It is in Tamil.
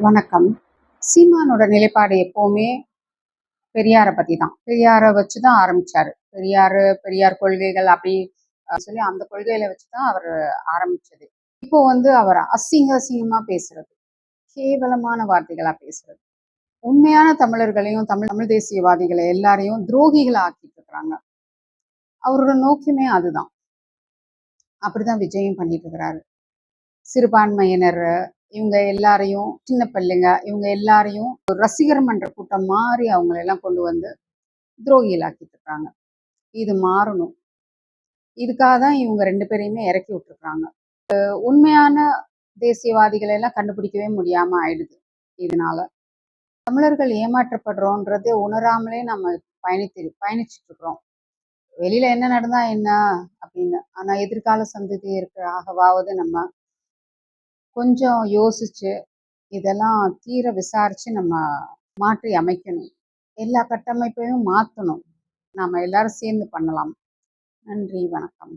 வணக்கம். சீமானோட நிலைப்பாடு எப்பவுமே பெரியார பத்தி தான். பெரியார வச்சு தான் ஆரம்பிச்சாரு. பெரியார் கொள்கைகள் அப்படி சொல்லி அந்த கொள்கையில வச்சு தான் அவரு ஆரம்பிச்சது. இப்போ அவர் அசிங்கமா பேசுறது, கேவலமான வார்த்தைகளா பேசுறது, உண்மையான தமிழர்களையும், தமிழ் தமிழ் தேசியவாதிகளை எல்லாரையும் துரோகிகளா ஆக்கிட்டு இருக்கிறாங்க. அவரோட நோக்கமே அதுதான். அப்படிதான் விஜயும் பண்ணிட்டு இருக்கிறாரு. சிறுபான்மையினர் இவங்க எல்லாரையும், சின்ன பிள்ளைங்க இவங்க எல்லாரையும் ஒரு ரசிகர் மன்ற கூட்டம் மாறி அவங்களை எல்லாம் கொண்டு வந்து துரோகிகளாக்கிட்டு இருக்காங்க. இது மாறணும். இதுக்காக தான் இவங்க 2 பேரையுமே இறக்கி விட்டுருக்காங்க. உண்மையான தேசியவாதிகளை எல்லாம் கண்டுபிடிக்கவே முடியாம ஆயிடுது இதனால. தமிழர்கள் ஏமாற்றப்படுறோன்றதே உணராமலே நம்ம பயணிச்சுட்டு இருக்கிறோம். வெளியில என்ன நடந்தா என்ன அப்படின்னு. ஆனா எதிர்கால சந்ததியருக்காகவாவது நம்ம கொஞ்சம் யோசிச்சு இதெல்லாம் தீர விசாரிச்சு நம்ம மாற்றி அமைக்கணும். எல்லா கட்டமைப்பையும் மாற்றணும். நாம எல்லாரும் சேர்ந்து பண்ணலாம். நன்றி, வணக்கம்.